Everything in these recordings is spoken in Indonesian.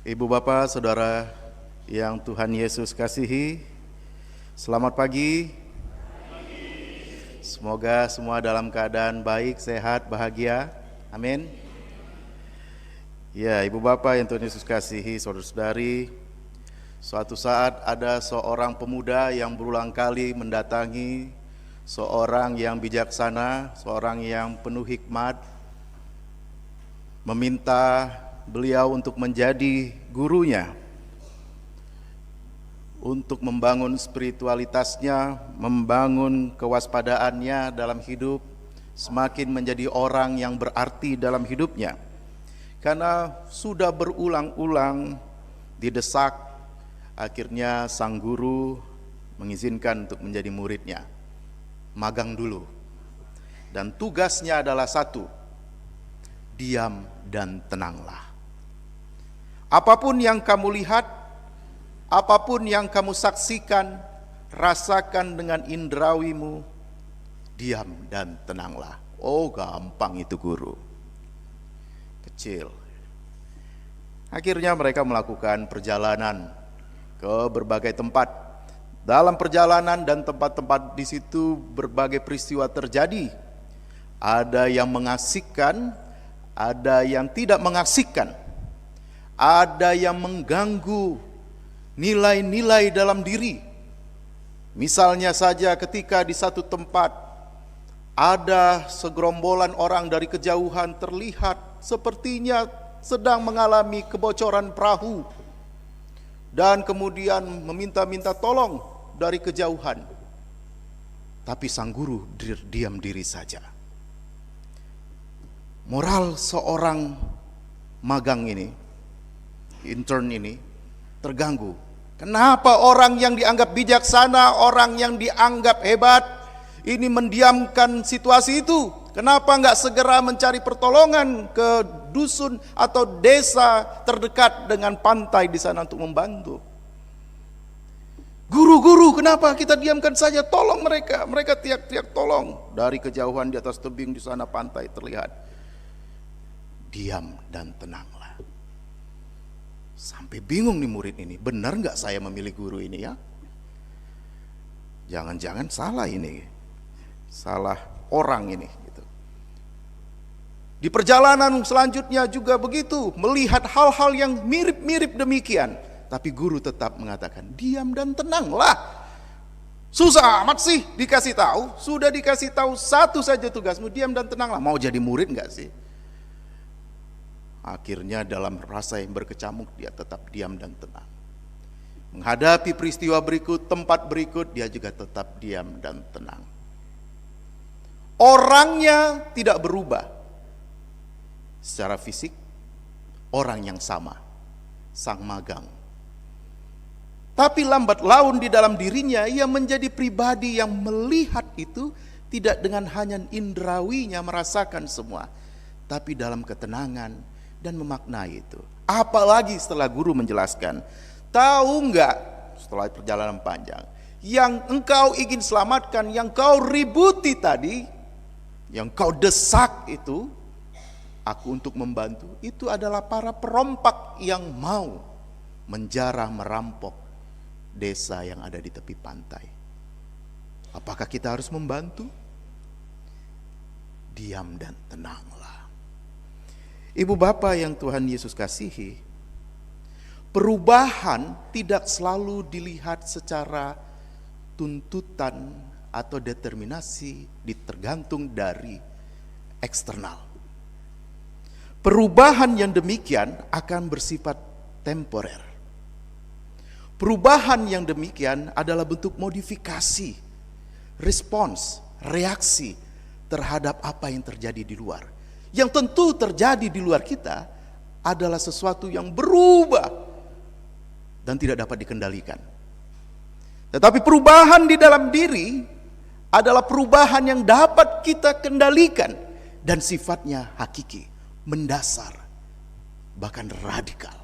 Ibu bapak, saudara yang Tuhan Yesus kasihi, selamat pagi. Semoga semua dalam keadaan baik, sehat, bahagia. Amin. Ya, ibu bapak yang Tuhan Yesus kasihi, saudara-saudari, suatu saat ada seorang pemuda yang berulang kali mendatangi seorang yang bijaksana, seorang yang penuh hikmat, meminta beliau untuk menjadi gurunya, untuk membangun spiritualitasnya, membangun kewaspadaannya dalam hidup, semakin menjadi orang yang berarti dalam hidupnya. Karena sudah berulang-ulang didesak, akhirnya sang guru mengizinkan untuk menjadi muridnya. Magang dulu. Dan tugasnya adalah satu, diam dan tenanglah. Apapun yang kamu lihat, apapun yang kamu saksikan, rasakan dengan indrawimu, diam dan tenanglah. Oh, gampang itu guru. Kecil. Akhirnya mereka melakukan perjalanan ke berbagai tempat. Dalam perjalanan dan tempat-tempat di situ berbagai peristiwa terjadi. Ada yang mengasihkan, ada yang tidak mengasihkan. Ada yang mengganggu nilai-nilai dalam diri. Misalnya saja ketika di satu tempat ada segerombolan orang dari kejauhan terlihat sepertinya sedang mengalami kebocoran perahu, dan kemudian meminta-minta tolong dari kejauhan. Tapi sang guru diam diri saja. Moral seorang magang ini, intern ini, terganggu. Kenapa orang yang dianggap bijaksana, orang yang dianggap hebat, ini mendiamkan situasi itu? Kenapa enggak segera mencari pertolongan ke dusun atau desa terdekat dengan pantai di sana untuk membantu? Guru-guru, kenapa kita diamkan saja? Tolong mereka. Mereka teriak-teriak tolong. Dari kejauhan di atas tebing di sana pantai terlihat. Diam dan tenanglah. Sampai bingung nih murid ini, benar nggak saya memilih guru ini ya? Jangan-jangan salah ini, salah orang ini. Gitu. Di perjalanan selanjutnya juga begitu, melihat hal-hal yang mirip-mirip demikian. Tapi guru tetap mengatakan, diam dan tenanglah. Susah amat sih dikasih tahu, sudah dikasih tahu satu saja tugasmu, diam dan tenanglah. Mau jadi murid nggak sih? Akhirnya dalam rasa yang berkecamuk dia tetap diam dan tenang. Menghadapi peristiwa berikut, tempat berikut, dia juga tetap diam dan tenang. Orangnya tidak berubah. Secara fisik, orang yang sama, sang magang. Tapi lambat laun di dalam dirinya, ia menjadi pribadi yang melihat itu tidak dengan hanya indrawinya merasakan semua, tapi dalam ketenangan, dan memaknai itu. Apalagi setelah guru menjelaskan, tahu enggak setelah perjalanan panjang, yang engkau ingin selamatkan, yang kau ributi tadi, yang kau desak itu, aku untuk membantu, itu adalah para perompak yang mau menjarah merampok desa yang ada di tepi pantai. Apakah kita harus membantu? Diam dan tenanglah. Ibu bapak yang Tuhan Yesus kasihi, perubahan tidak selalu dilihat secara tuntutan atau determinasi, tergantung dari eksternal. Perubahan yang demikian akan bersifat temporer. Perubahan yang demikian adalah bentuk modifikasi, respons, reaksi terhadap apa yang terjadi di luar. Yang tentu terjadi di luar kita adalah sesuatu yang berubah dan tidak dapat dikendalikan. Tetapi perubahan di dalam diri adalah perubahan yang dapat kita kendalikan dan sifatnya hakiki, mendasar, bahkan radikal.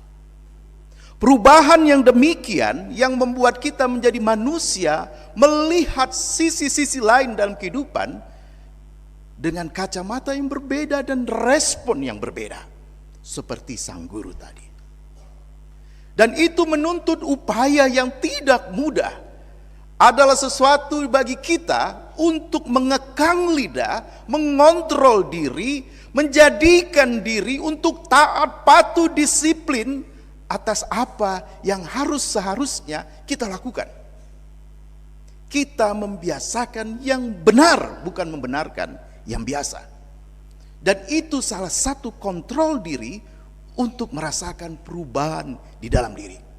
Perubahan yang demikian yang membuat kita menjadi manusia, melihat sisi-sisi lain dalam kehidupan dengan kacamata yang berbeda dan respon yang berbeda, seperti sang guru tadi. Dan itu menuntut upaya yang tidak mudah. Adalah sesuatu bagi kita untuk mengekang lidah, mengontrol diri, menjadikan diri untuk taat, patuh, disiplin atas apa yang seharusnya kita lakukan. Kita membiasakan yang benar, bukan membenarkan yang biasa. Dan itu salah satu kontrol diri untuk merasakan perubahan di dalam diri.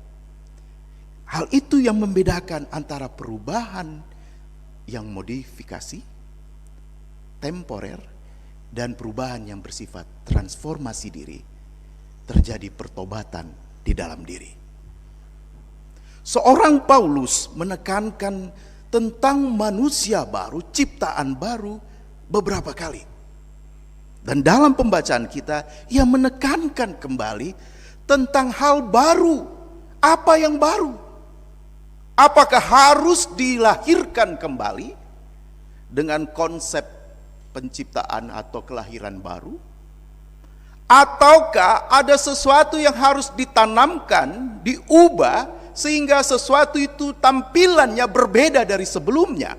Hal itu yang membedakan antara perubahan yang modifikasi, temporer, dan perubahan yang bersifat transformasi diri. Terjadi pertobatan di dalam diri. Seorang Paulus menekankan tentang manusia baru, ciptaan baru beberapa kali. Dan dalam pembacaan kita, ia menekankan kembali tentang hal baru. Apa yang baru? Apakah harus dilahirkan kembali dengan konsep penciptaan atau kelahiran baru? Ataukah ada sesuatu yang harus ditanamkan, diubah, sehingga sesuatu itu tampilannya berbeda dari sebelumnya?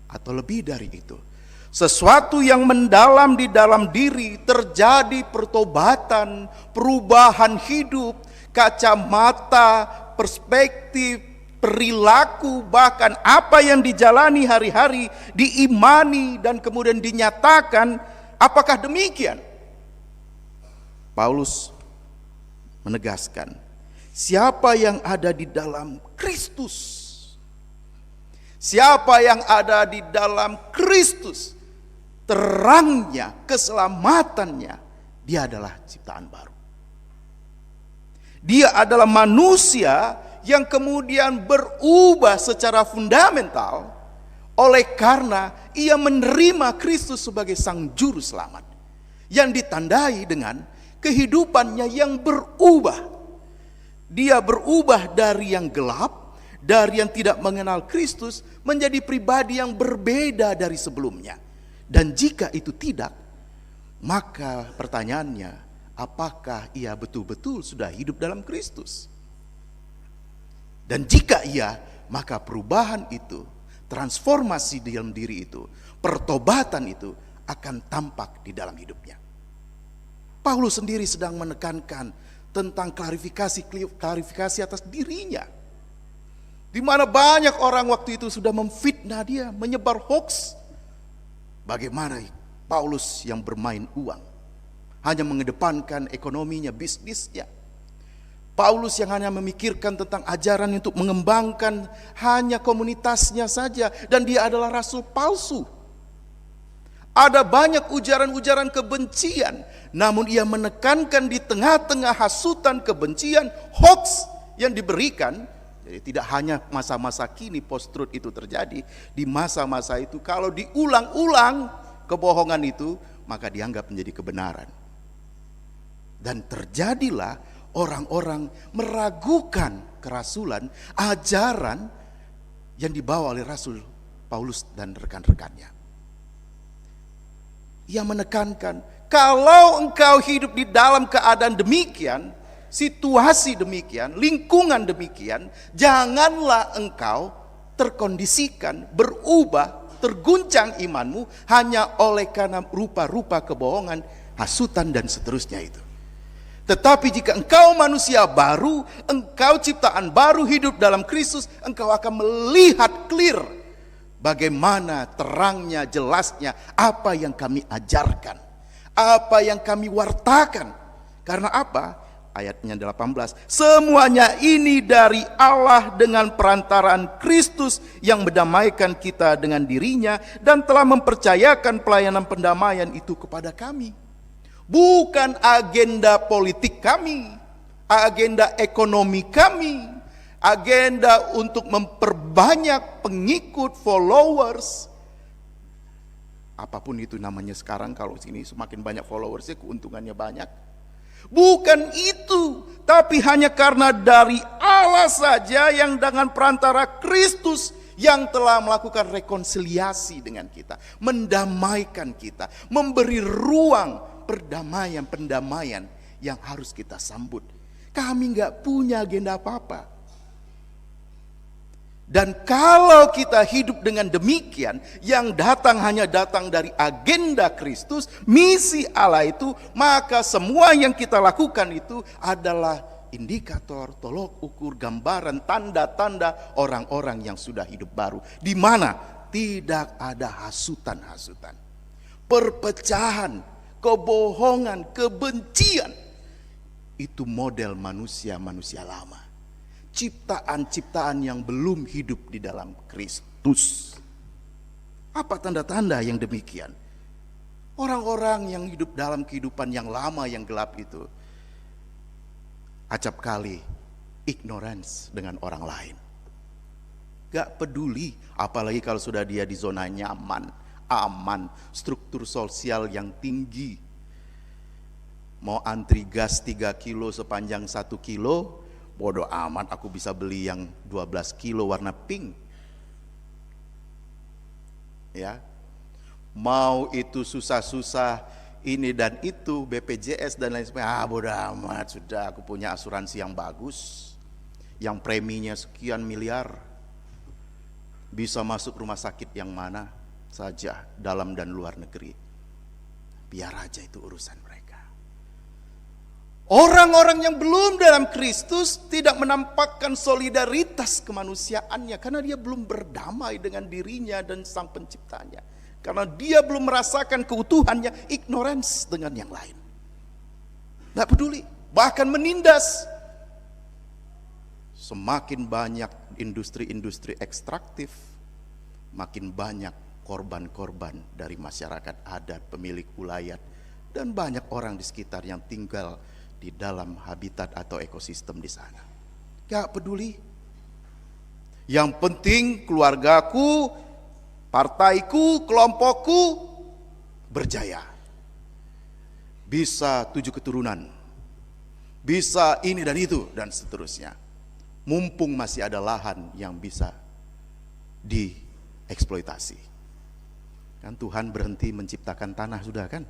Atau lebih dari itu, sesuatu yang mendalam di dalam diri, terjadi pertobatan, perubahan hidup, kacamata, perspektif, perilaku, bahkan apa yang dijalani hari-hari, diimani dan kemudian dinyatakan. Apakah demikian? Paulus menegaskan, siapa yang ada di dalam Kristus, siapa yang ada di dalam Kristus, terangnya, keselamatannya, dia adalah ciptaan baru. Dia adalah manusia yang kemudian berubah secara fundamental oleh karena ia menerima Kristus sebagai sang juru selamat, yang ditandai dengan kehidupannya yang berubah. Dia berubah dari yang gelap, dari yang tidak mengenal Kristus, menjadi pribadi yang berbeda dari sebelumnya. Dan jika itu tidak, maka pertanyaannya, apakah ia betul-betul sudah hidup dalam Kristus? Dan jika iya, maka perubahan itu, transformasi di dalam diri itu, pertobatan itu akan tampak di dalam hidupnya. Paulus sendiri sedang menekankan tentang klarifikasi atas dirinya, di mana banyak orang waktu itu sudah memfitnah dia, menyebar hoax. Bagaimana Paulus yang bermain uang, hanya mengedepankan ekonominya, bisnisnya. Paulus yang hanya memikirkan tentang ajaran untuk mengembangkan hanya komunitasnya saja, dan dia adalah rasul palsu. Ada banyak ujaran-ujaran kebencian, namun ia menekankan di tengah-tengah hasutan kebencian, hoax yang diberikan. Jadi tidak hanya masa-masa kini post-truth itu terjadi, di masa-masa itu kalau diulang-ulang kebohongan itu, maka dianggap menjadi kebenaran. Dan terjadilah orang-orang meragukan kerasulan, ajaran yang dibawa oleh Rasul Paulus dan rekan-rekannya. Ia menekankan, kalau engkau hidup di dalam keadaan demikian, situasi demikian, lingkungan demikian, janganlah engkau terkondisikan, berubah, terguncang imanmu hanya oleh karena rupa-rupa kebohongan, hasutan dan seterusnya itu. Tetapi jika engkau manusia baru, engkau ciptaan baru, hidup dalam Kristus, engkau akan melihat clear bagaimana terangnya, jelasnya apa yang kami ajarkan, apa yang kami wartakan. Karena apa? Ayatnya 18, semuanya ini dari Allah dengan perantaraan Kristus yang mendamaikan kita dengan dirinya dan telah mempercayakan pelayanan pendamaian itu kepada kami. Bukan agenda politik kami, agenda ekonomi kami, agenda untuk memperbanyak pengikut, followers. Apapun itu namanya sekarang, kalau sini semakin banyak followersnya keuntungannya banyak. Bukan itu, tapi hanya karena dari Allah saja yang dengan perantara Kristus yang telah melakukan rekonsiliasi dengan kita, mendamaikan kita, memberi ruang perdamaian-pendamaian yang harus kita sambut. Kami nggak punya agenda apa-apa. Dan kalau kita hidup dengan demikian, yang datang hanya datang dari agenda Kristus, misi Allah itu, maka semua yang kita lakukan itu adalah indikator, tolok ukur, gambaran, tanda-tanda orang-orang yang sudah hidup baru. Di mana tidak ada hasutan-hasutan, perpecahan, kebohongan, kebencian. Itu model manusia-manusia lama. Ciptaan-ciptaan yang belum hidup di dalam Kristus. Apa tanda-tanda yang demikian? Orang-orang yang hidup dalam kehidupan yang lama, yang gelap itu, acap kali ignorance dengan orang lain. Gak peduli, apalagi kalau sudah dia di zona nyaman, aman, struktur sosial yang tinggi. Mau antri gas 3 kilo sepanjang 1 kilo, bodoh amat, aku bisa beli yang 12 kilo warna pink. Ya. Mau itu susah-susah ini dan itu, BPJS dan lain sebagainya. Bodoh amat, sudah aku punya asuransi yang bagus. Yang preminya sekian miliar. Bisa masuk rumah sakit yang mana saja, dalam dan luar negeri. Biar aja itu urusan mereka. Orang-orang yang belum dalam Kristus tidak menampakkan solidaritas kemanusiaannya karena dia belum berdamai dengan dirinya dan sang penciptanya. Karena dia belum merasakan keutuhannya, ignorance dengan yang lain. Tidak peduli, bahkan menindas. Semakin banyak industri-industri ekstraktif, makin banyak korban-korban dari masyarakat adat, pemilik ulayat, dan banyak orang di sekitar yang tinggal di dalam habitat atau ekosistem di sana. Gak peduli. Yang penting keluargaku, partaiku, kelompokku berjaya. Bisa 7 keturunan. Bisa ini dan itu dan seterusnya. Mumpung masih ada lahan yang bisa dieksploitasi. Kan Tuhan berhenti menciptakan tanah sudah kan?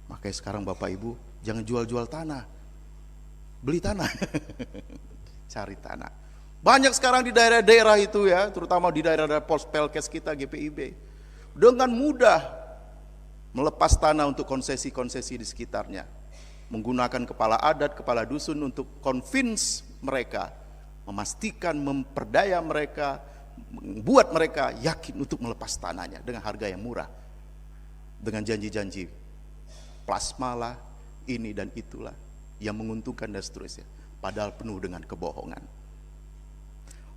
Makanya sekarang Bapak Ibu jangan jual-jual tanah, beli tanah, cari tanah. Banyak sekarang di daerah-daerah itu ya, terutama di daerah-daerah Polspelkes kita, GPIB, dengan mudah melepas tanah untuk konsesi-konsesi di sekitarnya, menggunakan kepala adat, kepala dusun untuk convince mereka, memastikan, memperdaya mereka, membuat mereka yakin untuk melepas tanahnya dengan harga yang murah, dengan janji-janji plasma lah, ini dan itulah yang menguntungkan dan seterusnya, padahal penuh dengan kebohongan.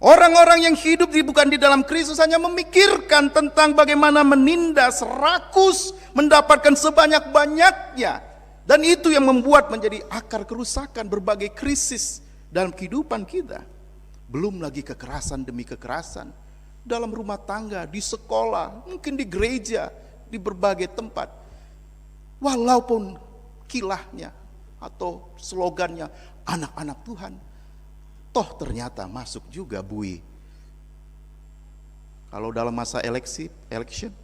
Orang-orang yang hidup bukan di dalam Kristus hanya memikirkan tentang bagaimana menindas, rakus, mendapatkan sebanyak-banyaknya, dan itu yang membuat menjadi akar kerusakan berbagai krisis dalam kehidupan kita. Belum lagi kekerasan demi kekerasan dalam rumah tangga, di sekolah, mungkin di gereja, di berbagai tempat. Walaupun kilahnya atau slogannya anak-anak Tuhan, toh ternyata masuk juga bui. Kalau dalam masa election,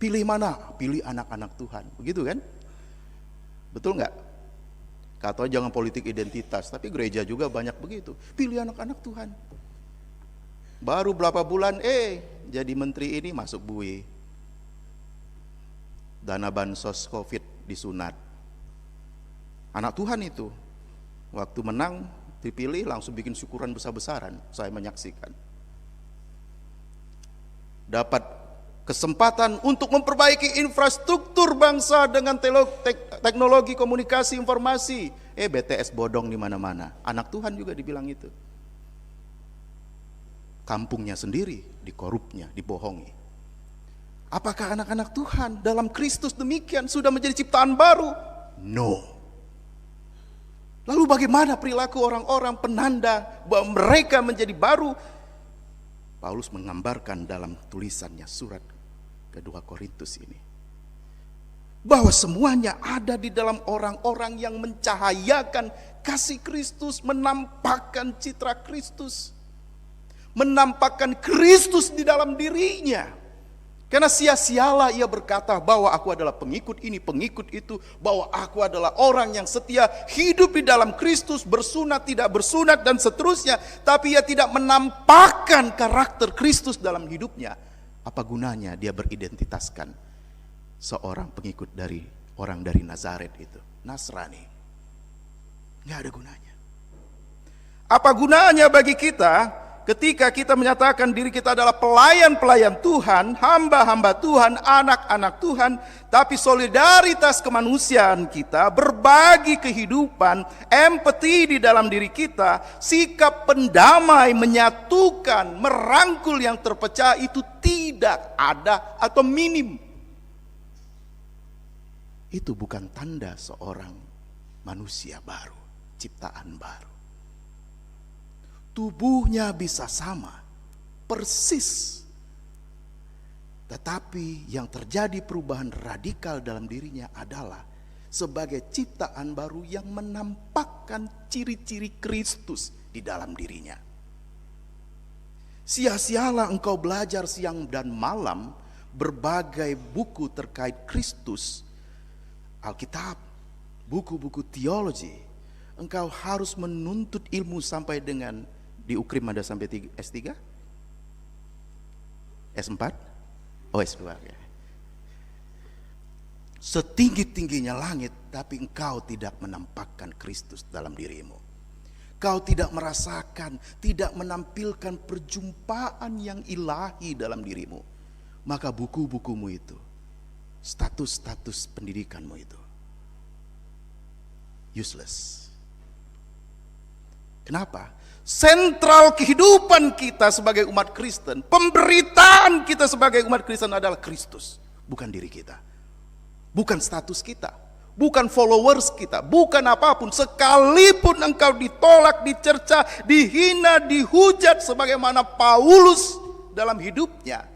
pilih mana? Pilih anak-anak Tuhan, begitu kan? Betul nggak? Katanya jangan politik identitas, tapi gereja juga banyak begitu. Pilih anak-anak Tuhan. Baru berapa bulan, jadi menteri ini masuk bui. Dana bansos COVID disunat. Anak Tuhan itu, waktu menang dipilih langsung bikin syukuran besar-besaran. Saya menyaksikan. Dapat kesempatan untuk memperbaiki infrastruktur bangsa dengan teknologi komunikasi informasi. BTS bodong di mana-mana. Anak Tuhan juga dibilang itu. Kampungnya sendiri dikorupnya, dibohongi. Apakah anak-anak Tuhan dalam Kristus demikian sudah menjadi ciptaan baru? No. Lalu bagaimana perilaku orang-orang penanda bahwa mereka menjadi baru? Paulus menggambarkan dalam tulisannya surat kedua Korintus ini, bahwa semuanya ada di dalam orang-orang yang mencahayakan kasih Kristus, menampakkan citra Kristus, menampakkan Kristus di dalam dirinya. Karena sia-sialah ia berkata bahwa aku adalah pengikut ini, pengikut itu, bahwa aku adalah orang yang setia, hidup di dalam Kristus, bersunat, tidak bersunat, dan seterusnya. Tapi ia tidak menampakkan karakter Kristus dalam hidupnya. Apa gunanya dia beridentitaskan seorang pengikut dari orang dari Nazaret itu, Nasrani? Nggak ada gunanya. Apa gunanya bagi kita ketika kita menyatakan diri kita adalah pelayan-pelayan Tuhan, hamba-hamba Tuhan, anak-anak Tuhan, tapi solidaritas kemanusiaan kita, berbagi kehidupan, empati di dalam diri kita, sikap pendamai, menyatukan, merangkul yang terpecah itu tidak ada atau minim. Itu bukan tanda seorang manusia baru, ciptaan baru. Tubuhnya bisa sama, persis. Tetapi yang terjadi perubahan radikal dalam dirinya adalah sebagai ciptaan baru yang menampakkan ciri-ciri Kristus di dalam dirinya. Sia-sialah engkau belajar siang dan malam berbagai buku terkait Kristus, Alkitab, buku-buku teologi. Engkau harus menuntut ilmu sampai dengan di UKRIM ada sampai S3? S4? Oh S2 ya. Setinggi-tingginya langit, tapi engkau tidak menampakkan Kristus dalam dirimu. Kau tidak merasakan, tidak menampilkan perjumpaan yang ilahi dalam dirimu. Maka buku-bukumu itu, status-status pendidikanmu itu useless. Kenapa? Sentral kehidupan kita sebagai umat Kristen, pemberitaan kita sebagai umat Kristen adalah Kristus, bukan diri kita, bukan status kita, bukan followers kita, bukan apapun. Sekalipun engkau ditolak, dicerca, dihina, dihujat sebagaimana Paulus dalam hidupnya,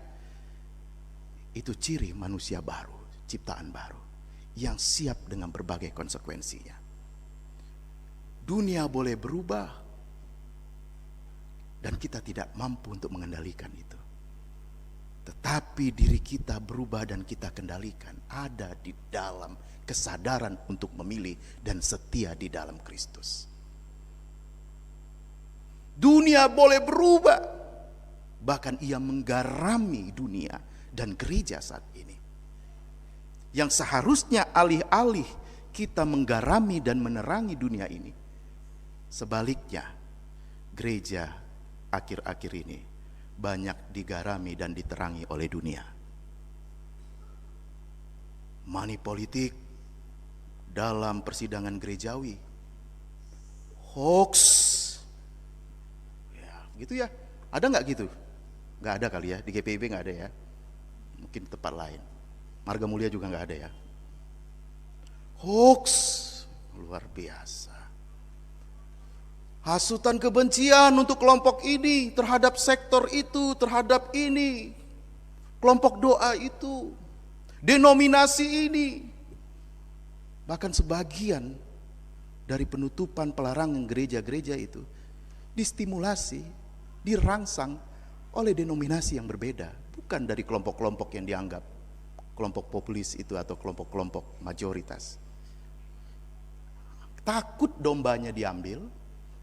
itu ciri manusia baru, ciptaan baru yang siap dengan berbagai konsekuensinya. Dunia boleh berubah dan kita tidak mampu untuk mengendalikan itu. Tetapi diri kita berubah dan kita kendalikan ada di dalam kesadaran untuk memilih dan setia di dalam Kristus. Dunia boleh berubah, bahkan ia menggarami dunia dan gereja saat ini. Yang seharusnya alih-alih kita menggarami dan menerangi dunia ini, sebaliknya gereja akhir-akhir ini banyak digarami dan diterangi oleh dunia. Money politik dalam persidangan gerejawi, hoax, ya gitu ya. Ada nggak gitu? Nggak ada kali ya, di GPIB nggak ada ya. Mungkin tempat lain. Marga Mulia juga nggak ada ya. Hoax luar biasa. Hasutan kebencian untuk kelompok ini, terhadap sektor itu, terhadap ini, kelompok doa itu, denominasi ini. Bahkan sebagian dari penutupan pelarangan gereja-gereja itu distimulasi, dirangsang oleh denominasi yang berbeda, bukan dari kelompok-kelompok yang dianggap kelompok populis itu atau kelompok-kelompok mayoritas. Takut dombanya diambil,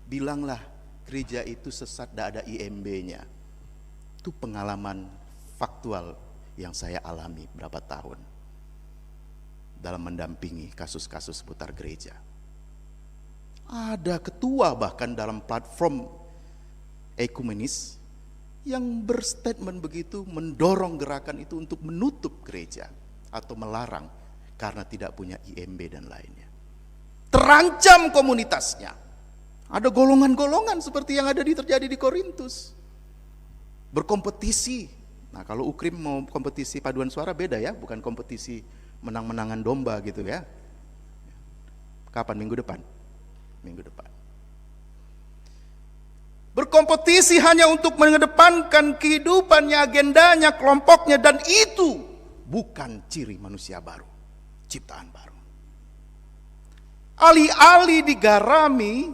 bilanglah gereja itu sesat, tidak ada IMB-nya. Itu pengalaman faktual yang saya alami berapa tahun dalam mendampingi kasus-kasus seputar gereja. Ada ketua bahkan dalam platform ekumenis yang berstatement begitu, mendorong gerakan itu untuk menutup gereja atau melarang karena tidak punya IMB dan lainnya. Terancam komunitasnya. Ada golongan-golongan seperti yang terjadi di Korintus. Berkompetisi. Nah, kalau UKRIM mau kompetisi paduan suara beda ya, bukan kompetisi menang-menangan domba gitu ya. Kapan? Minggu depan? Minggu depan. Berkompetisi hanya untuk mengedepankan kehidupannya, agendanya, kelompoknya, dan itu bukan ciri manusia baru, ciptaan baru. Alih-alih digarami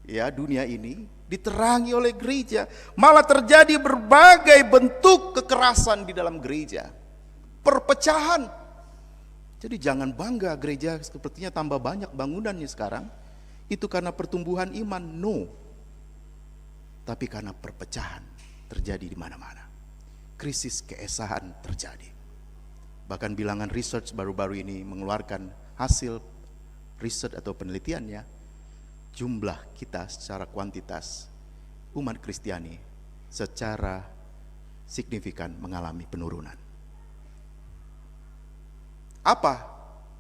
ya dunia ini diterangi oleh gereja. Malah terjadi berbagai bentuk kekerasan di dalam gereja. Perpecahan. Jadi jangan bangga gereja sepertinya tambah banyak bangunannya sekarang. Itu karena pertumbuhan iman, no. Tapi karena perpecahan terjadi di mana-mana. Krisis keesahan terjadi. Bahkan bilangan research baru-baru ini mengeluarkan hasil riset atau penelitiannya, jumlah kita secara kuantitas umat Kristiani secara signifikan mengalami penurunan. Apa?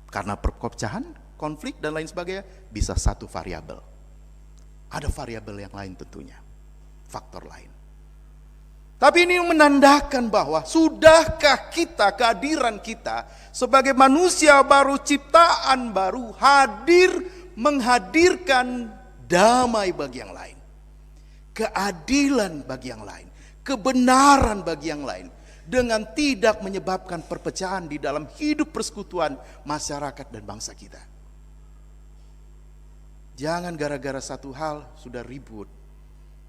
Karena perpecahan, konflik dan lain sebagainya? Bisa satu variabel. Ada variabel yang lain tentunya, faktor lain. Tapi ini menandakan bahwa sudahkah kita, kehadiran kita sebagai manusia baru, ciptaan baru, menghadirkan damai bagi yang lain, keadilan bagi yang lain, kebenaran bagi yang lain, dengan tidak menyebabkan perpecahan di dalam hidup persekutuan masyarakat dan bangsa kita. Jangan gara-gara satu hal sudah ribut.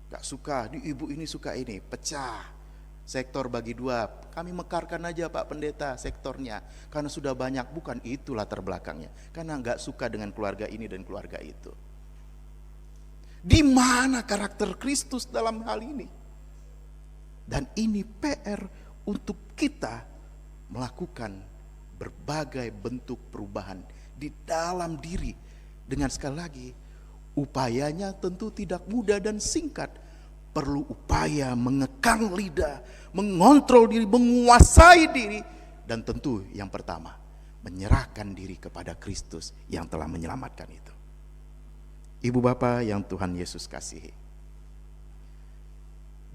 Gak suka, ibu ini suka ini, pecah. Sektor bagi dua, kami mekarkan aja Pak Pendeta sektornya. Karena sudah banyak, bukan itu latar belakangnya. Karena gak suka dengan keluarga ini dan keluarga itu. Di mana karakter Kristus dalam hal ini? Dan ini PR untuk kita melakukan berbagai bentuk perubahan di dalam diri. Dengan sekali lagi, upayanya tentu tidak mudah dan singkat. Perlu upaya mengekang lidah, mengontrol diri, menguasai diri. Dan tentu yang pertama, menyerahkan diri kepada Kristus yang telah menyelamatkan itu. Ibu bapak yang Tuhan Yesus kasihi,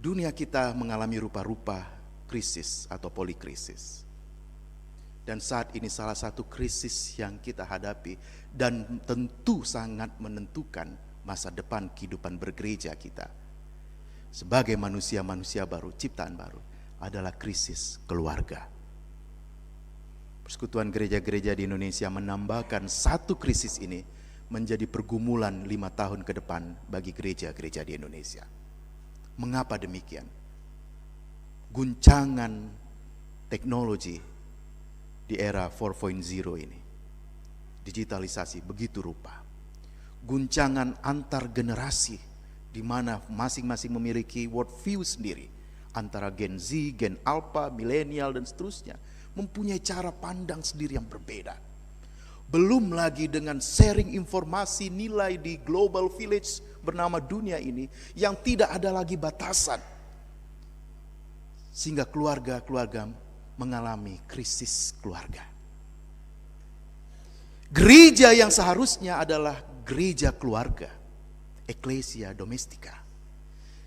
dunia kita mengalami rupa-rupa krisis atau polikrisis. Dan saat ini salah satu krisis yang kita hadapi dan tentu sangat menentukan masa depan kehidupan bergereja kita sebagai manusia-manusia baru, ciptaan baru, adalah krisis keluarga. Persekutuan gereja-gereja di Indonesia menambahkan satu krisis ini menjadi pergumulan 5 tahun ke depan bagi gereja-gereja di Indonesia. Mengapa demikian? Guncangan teknologi di era 4.0 ini, digitalisasi begitu rupa, guncangan antar generasi di mana masing-masing memiliki worldview sendiri, antara Gen Z, Gen Alpha, milenial dan seterusnya, mempunyai cara pandang sendiri yang berbeda. Belum lagi dengan sharing informasi nilai di global village bernama dunia ini yang tidak ada lagi batasan, sehingga keluarga-keluarga mengalami krisis keluarga. Gereja yang seharusnya adalah gereja keluarga, eklesia domestika.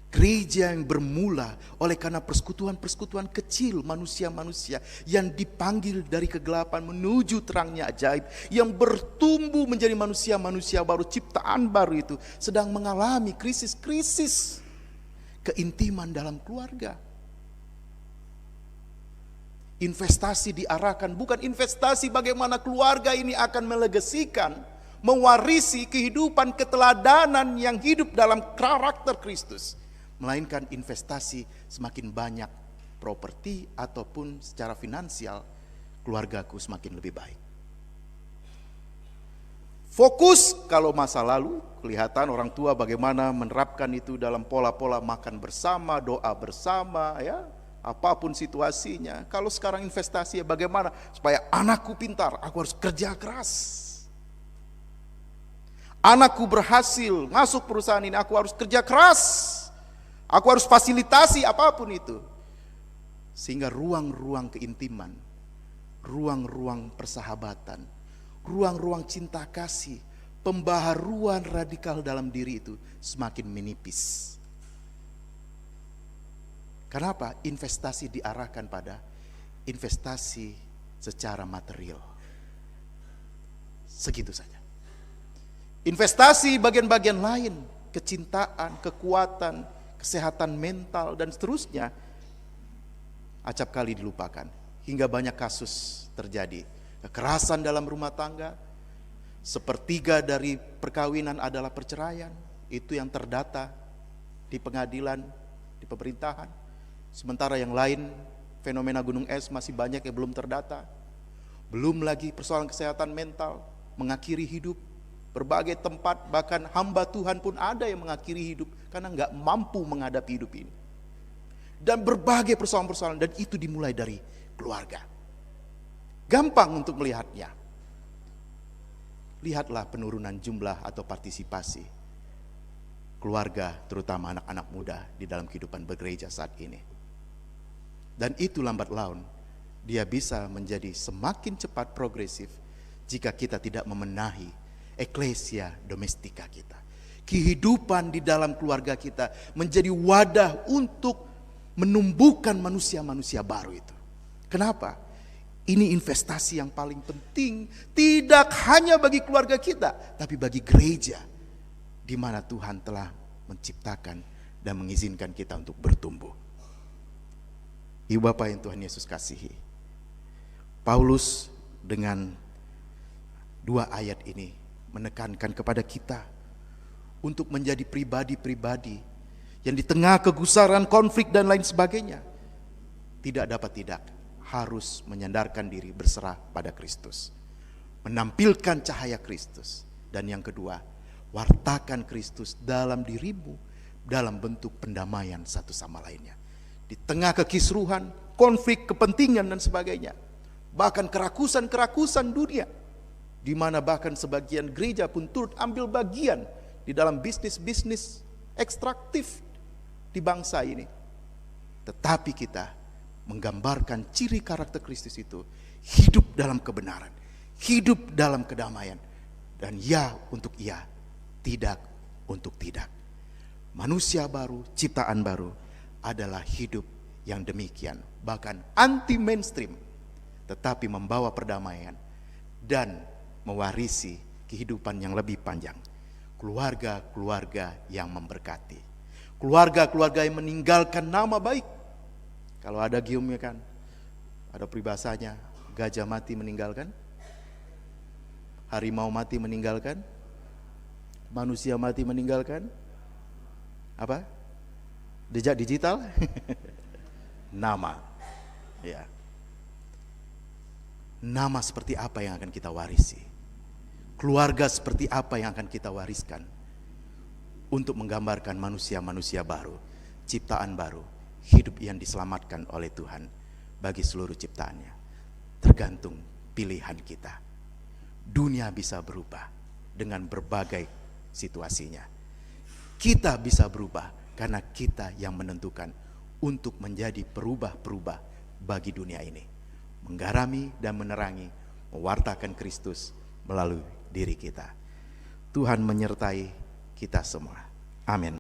Gereja yang bermula oleh karena persekutuan-persekutuan kecil manusia-manusia yang dipanggil dari kegelapan menuju terangnya ajaib, yang bertumbuh menjadi manusia-manusia baru, ciptaan baru itu sedang mengalami krisis-krisis keintiman dalam keluarga. Investasi diarahkan, bukan investasi bagaimana keluarga ini akan melegasikan, mewarisi kehidupan keteladanan yang hidup dalam karakter Kristus, melainkan investasi semakin banyak properti ataupun secara finansial, keluargaku semakin lebih baik. Fokus kalau masa lalu, kelihatan orang tua bagaimana menerapkan itu dalam pola-pola makan bersama, doa bersama, ya, apapun situasinya. Kalau sekarang investasi ya bagaimana supaya anakku pintar, aku harus kerja keras. Anakku berhasil masuk perusahaan ini, aku harus kerja keras. Aku harus fasilitasi apapun itu. Sehingga ruang-ruang keintiman, ruang-ruang persahabatan, ruang-ruang cinta kasih, pembaharuan radikal dalam diri itu semakin menipis. Kenapa? Investasi diarahkan pada investasi secara material. Segitu saja. Investasi bagian-bagian lain, kecintaan, kekuatan, kesehatan mental dan seterusnya, acap kali dilupakan. Hingga banyak kasus terjadi. Kekerasan dalam rumah tangga, 1/3 dari perkawinan adalah perceraian. Itu yang terdata di pengadilan, di pemerintahan. Sementara yang lain, fenomena gunung es masih banyak yang belum terdata. Belum lagi persoalan kesehatan mental, mengakhiri hidup. Berbagai tempat, bahkan hamba Tuhan pun ada yang mengakhiri hidup karena nggak mampu menghadapi hidup ini. Dan berbagai persoalan-persoalan, dan itu dimulai dari keluarga. Gampang untuk melihatnya. Lihatlah penurunan jumlah atau partisipasi keluarga, terutama anak-anak muda di dalam kehidupan bergereja saat ini. Dan itu lambat laun dia bisa menjadi semakin cepat progresif jika kita tidak memenahi eklesia domestika kita. Kehidupan di dalam keluarga kita menjadi wadah untuk menumbuhkan manusia-manusia baru itu. Kenapa? Ini investasi yang paling penting, tidak hanya bagi keluarga kita, tapi bagi gereja, di mana Tuhan telah menciptakan dan mengizinkan kita untuk bertumbuh. Ibu Bapak yang Tuhan Yesus kasihi, Paulus dengan 2 ayat ini menekankan kepada kita untuk menjadi pribadi-pribadi yang di tengah kegusaran, konflik dan lain sebagainya tidak dapat tidak harus menyandarkan diri, berserah pada Kristus, menampilkan cahaya Kristus. Dan yang kedua, wartakan Kristus dalam dirimu dalam bentuk pendamaian satu sama lainnya. Di tengah kekisruhan, konflik, kepentingan dan sebagainya, bahkan kerakusan dunia, di mana bahkan sebagian gereja pun turut ambil bagian di dalam bisnis-bisnis ekstraktif di bangsa ini. Tetapi kita menggambarkan ciri karakter Kristus itu, hidup dalam kebenaran, hidup dalam kedamaian, dan ya untuk ya, tidak untuk tidak. Manusia baru, ciptaan baru adalah hidup yang demikian, bahkan anti mainstream, tetapi membawa perdamaian dan mewarisi kehidupan yang lebih panjang. Keluarga-keluarga yang memberkati, keluarga-keluarga yang meninggalkan nama baik. Kalau ada giumnya kan, ada peribahasanya, gajah mati meninggalkan, harimau mati meninggalkan, manusia mati meninggalkan apa? Jejak digital. Nama. Ya. Nama seperti apa yang akan kita warisi? Keluarga seperti apa yang akan kita wariskan untuk menggambarkan manusia-manusia baru, ciptaan baru, hidup yang diselamatkan oleh Tuhan bagi seluruh ciptaannya. Tergantung pilihan kita. Dunia bisa berubah dengan berbagai situasinya. Kita bisa berubah karena kita yang menentukan untuk menjadi perubah-perubah bagi dunia ini. Menggarami dan menerangi, mewartakan Kristus melalui diri kita. Tuhan menyertai kita semua. Amin.